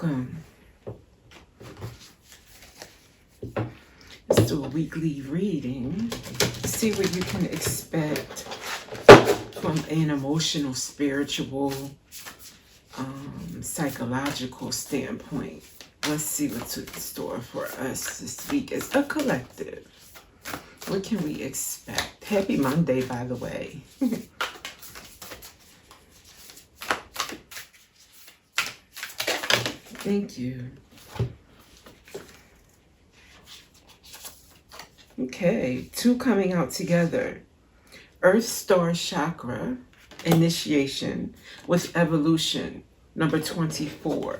welcome. Let's do a weekly reading. See what you can expect from an emotional, spiritual, psychological standpoint. Let's see what's in store for us this week as a collective. What can we expect? Happy Monday, by the way. Thank you. Okay, two coming out together. Earth Star Chakra, Initiation with Evolution, number 24.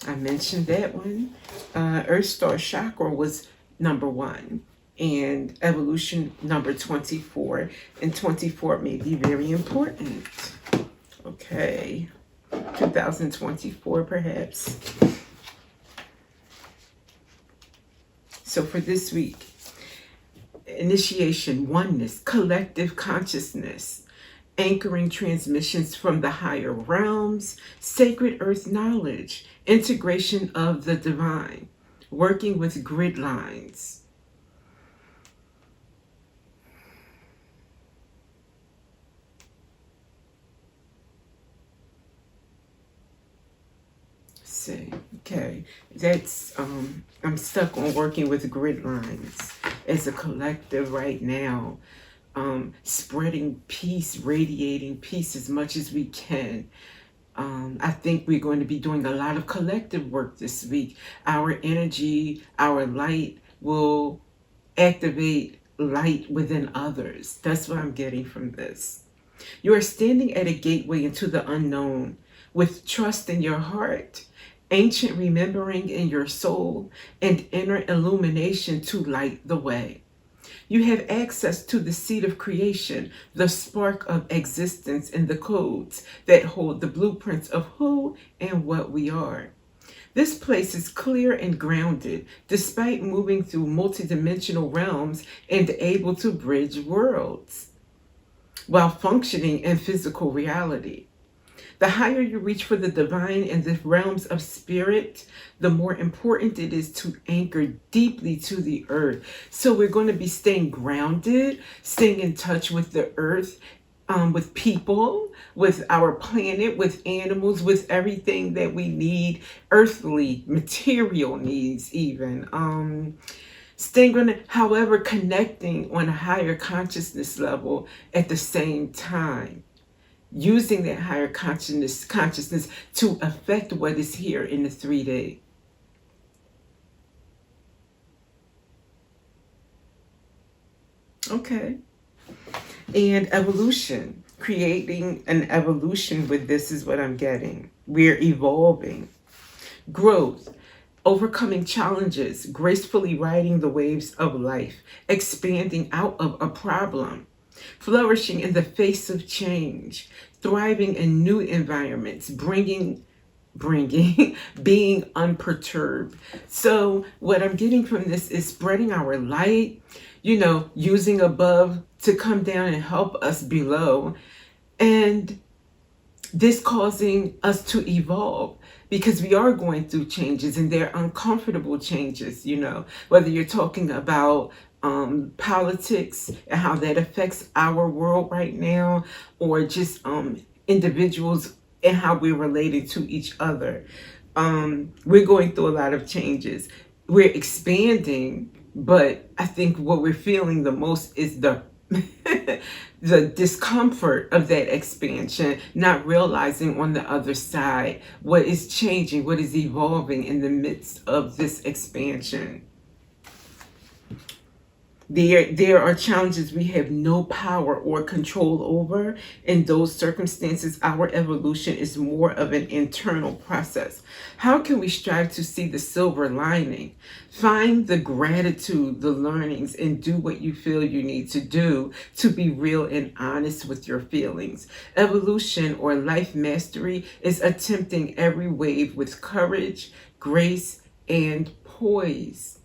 I mentioned that one. Earth Star Chakra was number 1. And evolution number 24, and 24 may be very important. Okay, 2024 perhaps. So for this week, initiation, oneness, collective consciousness, anchoring transmissions from the higher realms, sacred earth knowledge, integration of the divine, working with grid lines. Okay, that's I'm stuck on working with grid lines as a collective right now, spreading peace, radiating peace as much as we can. I think we're going to be doing a lot of collective work this week. Our energy, our light will activate light within others. That's what I'm getting from this. You are standing at a gateway into the unknown with trust in your heart, ancient remembering in your soul, and inner illumination to light the way. You have access to the seed of creation, the spark of existence, and the codes that hold the blueprints of who and what we are. This place is clear and grounded, despite moving through multidimensional realms and able to bridge worlds while functioning in physical reality. The higher you reach for the divine and the realms of spirit, the more important it is to anchor deeply to the earth. So we're going to be staying grounded, staying in touch with the earth, with people, with our planet, with animals, with everything that we need, earthly, material needs even. Staying on it, however, connecting on a higher consciousness level at the same time. Using that higher consciousness to affect what is here in the 3D. Okay. And evolution, creating an evolution with this is what I'm getting. We're evolving. Growth, overcoming challenges, gracefully riding the waves of life, expanding out of a problem. Flourishing in the face of change, thriving in new environments, being unperturbed. So what I'm getting from this is spreading our light, using above to come down and help us below. And this causing us to evolve because we are going through changes and they're uncomfortable changes, whether you're talking about politics and how that affects our world right now, or just individuals and how we're related to each other. We're going through a lot of changes. We're expanding, but I think what we're feeling the most is the the discomfort of that expansion, not realizing on the other side what is changing, what is evolving in the midst of this expansion. There are challenges we have no power or control over. In those circumstances, our evolution is more of an internal process. How can we strive to see the silver lining? Find the gratitude, the learnings, and do what you feel you need to do to be real and honest with your feelings. Evolution or life mastery is attempting every wave with courage, grace, and poise.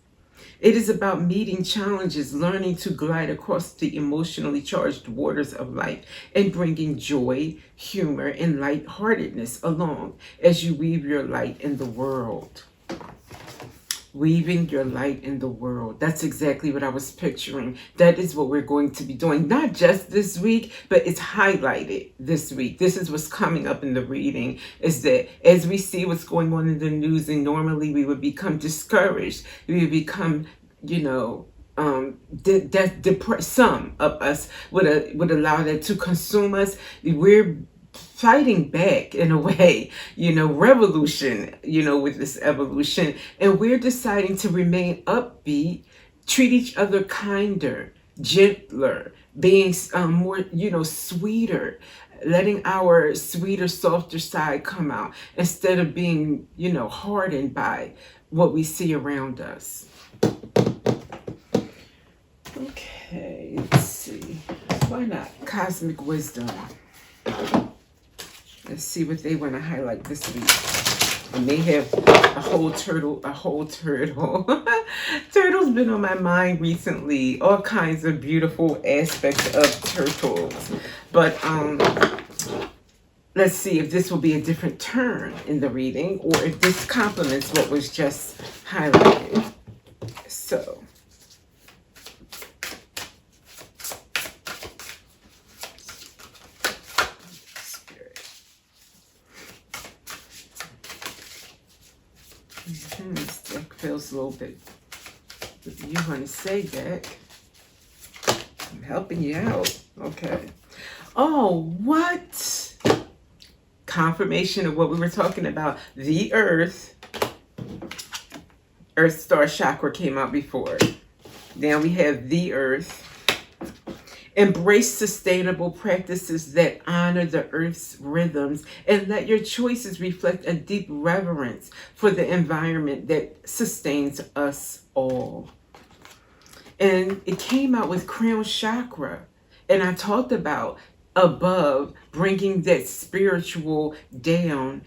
It is about meeting challenges, learning to glide across the emotionally charged waters of life, and bringing joy, humor, and lightheartedness along as you weave your light in the world. Weaving your light in the world. That's exactly what I was picturing. That is what we're going to be doing, not just this week, but it's highlighted this week. This is what's coming up in the reading, is that as we see what's going on in the news, and normally we would become discouraged, we would become, depressed. Some of us would allow that to consume us. We're fighting back in a way, revolution, with this evolution. And we're deciding to remain upbeat, treat each other kinder, gentler, being more, sweeter, letting our sweeter, softer side come out instead of being, hardened by what we see around us. Okay, let's see. Why not? Cosmic wisdom. Let's see what they want to highlight this week. And they have a whole turtle. Turtle's been on my mind recently. All kinds of beautiful aspects of turtles. But let's see if this will be a different turn in the reading, or if this complements what was just highlighted. So. This deck feels a little bit. You want to say, deck? I'm helping you out. Okay. Oh, what? Confirmation of what we were talking about. The Earth. Earth Star Chakra came out before. Now we have the Earth. Embrace sustainable practices that honor the Earth's rhythms, and let your choices reflect a deep reverence for the environment that sustains us all. And it came out with Crown Chakra. And I talked about above, bringing that spiritual down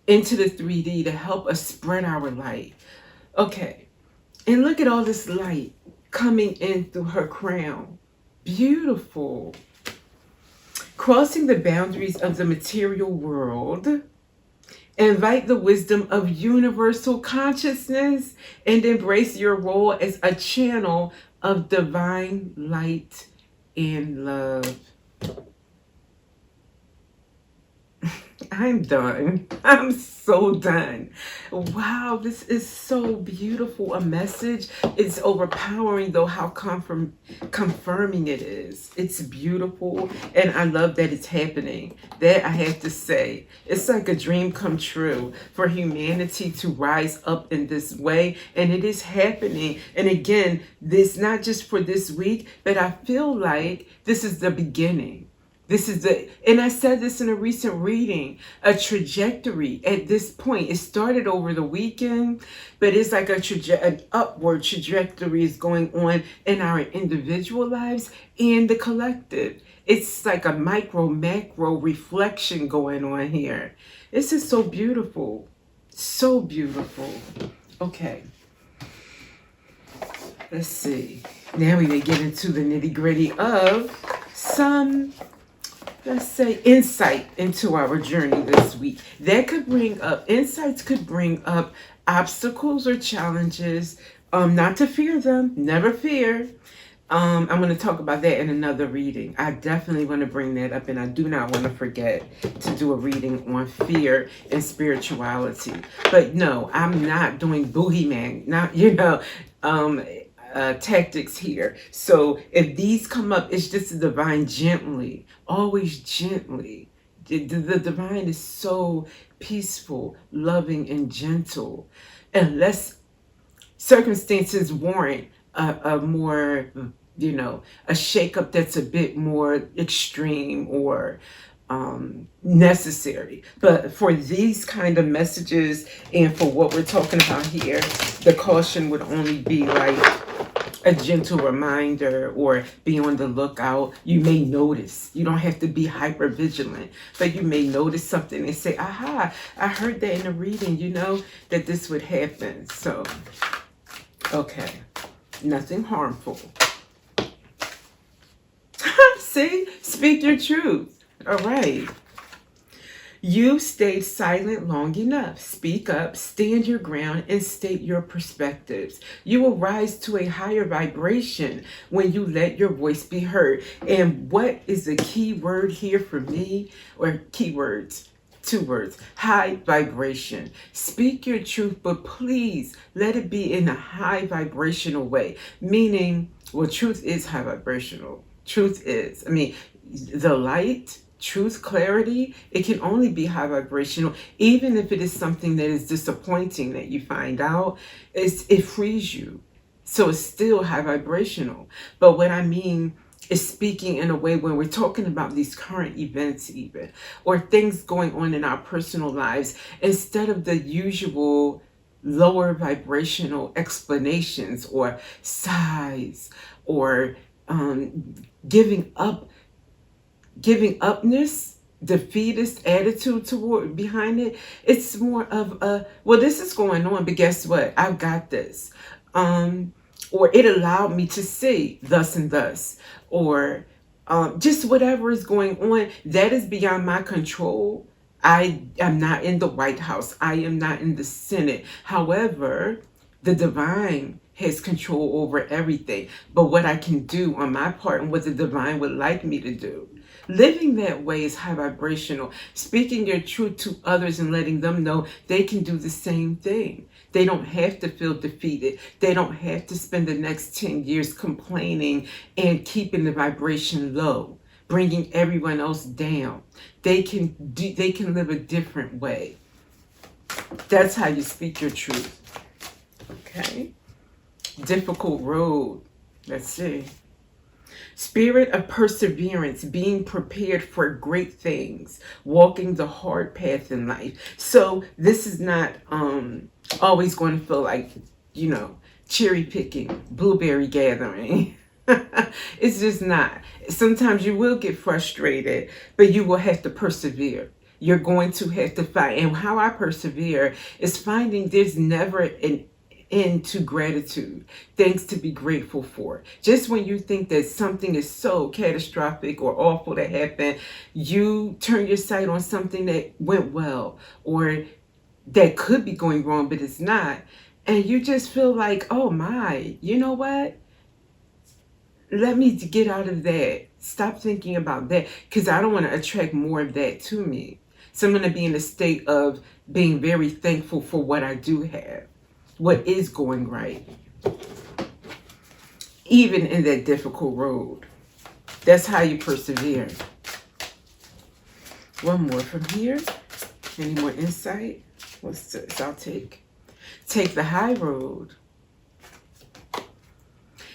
into the 3D to help us spread our light. Okay. And look at all this light coming in through her crown. Beautiful. Crossing the boundaries of the material world, invite the wisdom of universal consciousness, and embrace your role as a channel of divine light and love. I'm done. I'm so done. Wow, this is so beautiful. A message. It's overpowering, though, how confirming it is. It's beautiful, and I love that it's happening. That I have to say. It's like a dream come true for humanity to rise up in this way, and it is happening. And again, this not just for this week, but I feel like this is the beginning. This is and I said this in a recent reading, a trajectory at this point. It started over the weekend, but it's like an upward trajectory is going on in our individual lives and the collective. It's like a micro, macro reflection going on here. This is so beautiful. So beautiful. Okay. Let's see. Now we may get into the nitty-gritty of some, let's say, insight into our journey this week. That could bring up, insights could bring up obstacles or challenges. Not to fear them, never fear. I'm going to talk about that in another reading. I definitely want to bring that up, and I do not want to forget to do a reading on fear and spirituality. But no, I'm not doing boogeyman, tactics here. So if these come up, it's just the divine gently, always gently. The divine is so peaceful, loving, and gentle. Unless circumstances warrant a more, a shakeup that's a bit more extreme or necessary. But for these kind of messages and for what we're talking about here, the caution would only be like a gentle reminder, or be on the lookout. You may notice. You don't have to be hyper vigilant, but you may notice something and say, aha, I heard that in a reading, that this would happen. So, okay. nothing harmful. See? Speak your truth. All right. You stayed silent long enough. Speak up, stand your ground, and state your perspectives. You will rise to a higher vibration when you let your voice be heard. And what is the key word here for me? Or keywords? Two words: high vibration. Speak your truth, but please let it be in a high vibrational way. Meaning, well, truth is high vibrational. Truth is, the light, truth, clarity, it can only be high vibrational. Even if it is something that is disappointing that you find out, it frees you. So it's still high vibrational. But what I mean is speaking in a way when we're talking about these current events even, or things going on in our personal lives, instead of the usual lower vibrational explanations or sighs or giving upness, defeatist attitude toward behind it. It's more of a, well, this is going on, but guess what? I've got this. Or it allowed me to see thus and thus, or just whatever is going on that is beyond my control. I am not in the White House. I am not in the Senate. However, the divine has control over everything. But what I can do on my part and what the divine would like me to do, living that way is high vibrational. Speaking your truth to others and letting them know they can do the same thing. They don't have to feel defeated. They don't have to spend the next 10 years complaining and keeping the vibration low, bringing everyone else down. They can live a different way. That's how you speak your truth. Okay. Difficult road. Let's see. Spirit of perseverance, being prepared for great things, walking the hard path in life. So this is not always going to feel like, cherry picking, blueberry gathering. It's just not. Sometimes you will get frustrated, but you will have to persevere. You're going to have to find. And how I persevere is finding there's never an into gratitude, things to be grateful for. Just when you think that something is so catastrophic or awful that happened, you turn your sight on something that went well or that could be going wrong, but it's not. And you just feel like, oh my, you know what? Let me get out of that. Stop thinking about that, because I don't want to attract more of that to me. So I'm going to be in a state of being very thankful for what I do have, what is going right, even in that difficult road. That's how you persevere. One more from here. Any more insight? What's this? I'll take the high road.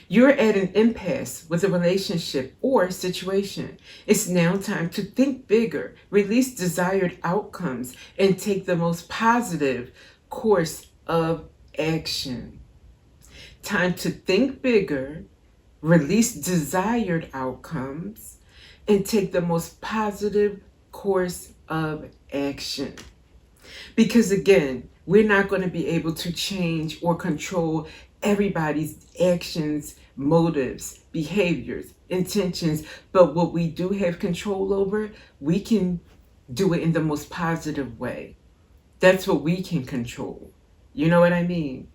You're at an impasse with a relationship or situation. It's now time to think bigger, release desired outcomes, and take the most positive course of action. Time to think bigger, release desired outcomes, and take the most positive course of action. Because again, we're not going to be able to change or control everybody's actions, motives, behaviors, intentions, but what we do have control over, we can do it in the most positive way. That's what we can control. You know what I mean?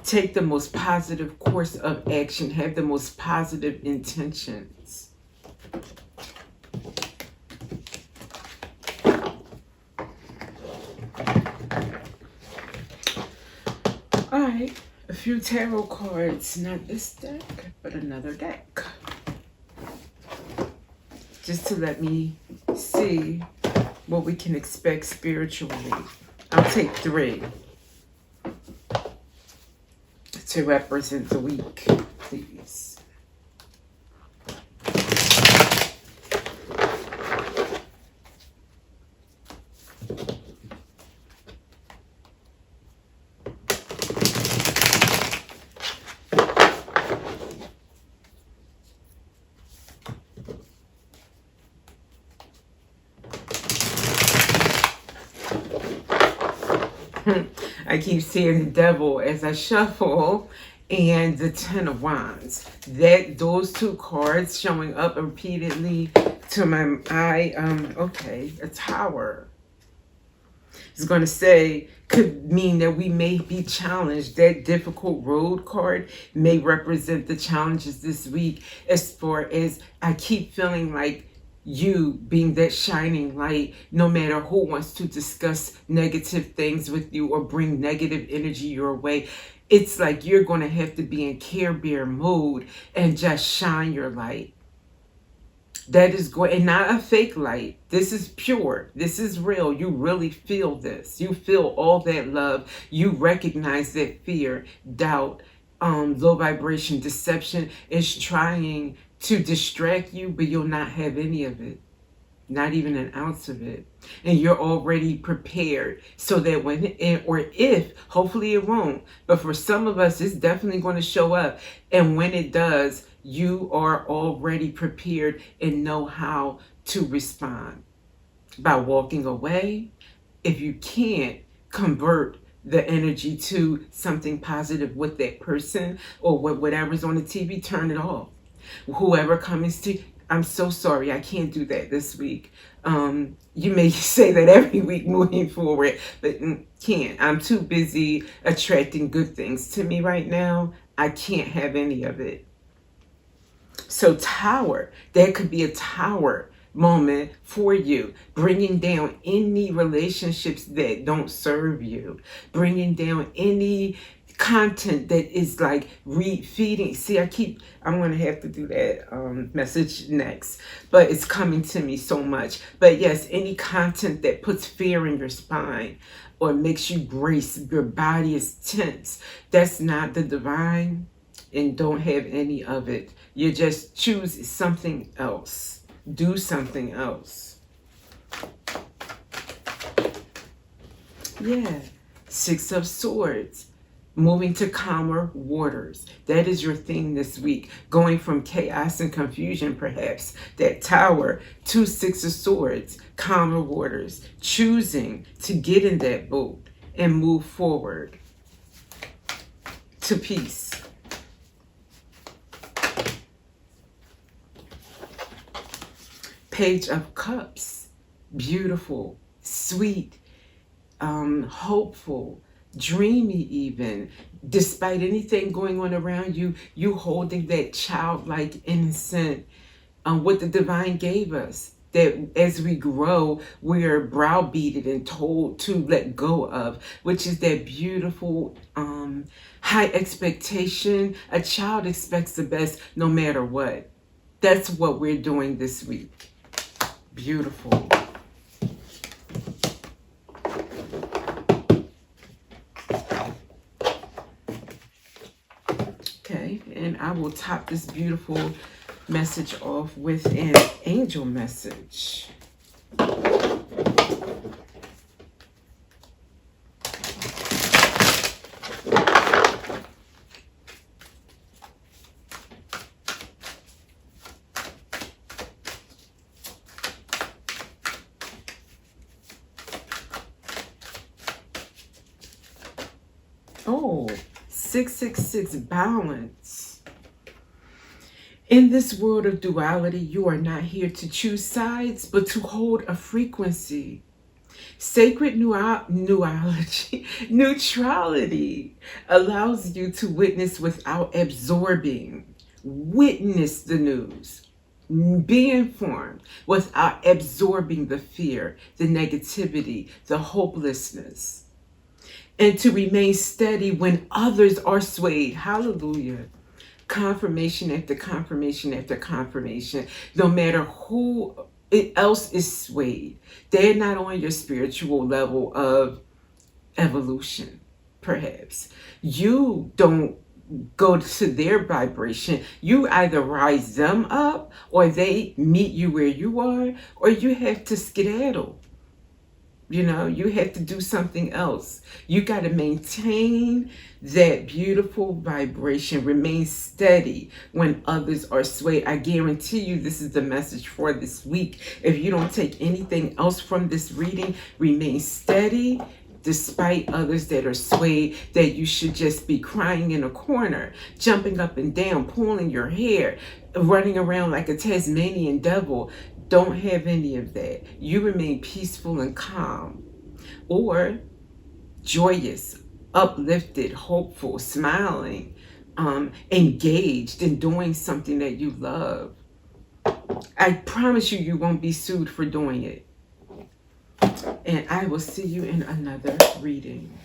Take the most positive course of action. Have the most positive intentions. All right, a few tarot cards. Not this deck, but another deck. Just to let me see what we can expect spiritually. I'll take 3 to represent the week, please. I keep seeing the devil as I shuffle, and the Ten of Wands. Those two cards showing up repeatedly to my eye. Okay, a Tower. It's going to say, could mean that we may be challenged. That difficult road card may represent the challenges this week, as far as I keep feeling like you being that shining light, no matter who wants to discuss negative things with you or bring negative energy your way. It's like you're going to have to be in Care Bear mode and just shine your light. That is going, and not a fake light. This is pure. This is real. You really feel this. You feel all that love. You recognize that fear, doubt, low vibration, deception is trying to distract you, but you'll not have any of it. Not even an ounce of it. And you're already prepared so that when or if, hopefully it won't, but for some of us, it's definitely going to show up. And when it does, you are already prepared and know how to respond by walking away. If you can't convert the energy to something positive with that person or whatever's on the TV, turn it off. Whoever comes to, I'm so sorry, I can't do that this week. You may say that every week moving forward, but can't. I'm too busy attracting good things to me right now. I can't have any of it. So Tower, that could be a Tower moment for you, bringing down any relationships that don't serve you, bringing down any content that is like feeding. See, I'm going to have to do that message next, but it's coming to me so much. But yes, any content that puts fear in your spine or makes you brace, your body is tense, that's not the divine, and don't have any of it. You just choose something else. Do something else. Yeah. Six of Swords. Moving to calmer waters. That is your theme this week. Going from chaos and confusion, perhaps. That Tower to Six of Swords. Calmer waters. Choosing to get in that boat and move forward to peace. Page of Cups. Beautiful, sweet, hopeful, dreamy even. Despite anything going on around you, you holding that childlike innocent, what the divine gave us. That as we grow, we are browbeated and told to let go of, which is that beautiful high expectation. A child expects the best no matter what. That's what we're doing this week. Beautiful. Okay, and I will top this beautiful message off with an angel message. Oh, 666, balance. In this world of duality, you are not here to choose sides, but to hold a frequency. Sacred neutrality allows you to witness without absorbing. Witness the news. Be informed without absorbing the fear, the negativity, the hopelessness. And to remain steady when others are swayed. Hallelujah. Confirmation after confirmation after confirmation. No matter who else is swayed, they're not on your spiritual level of evolution, perhaps. You don't go to their vibration. You either rise them up or they meet you where you are, or you have to skedaddle. You know, you have to do something else. You got to maintain that beautiful vibration. Remain steady when others are swayed. I guarantee you this is the message for this week. If you don't take anything else from this reading, remain steady despite others that are swayed that you should just be crying in a corner, jumping up and down, pulling your hair, running around like a Tasmanian devil. Don't have any of that. You remain peaceful and calm, or joyous, uplifted, hopeful, smiling, engaged in doing something that you love. I promise you, you won't be sued for doing it. And I will see you in another reading.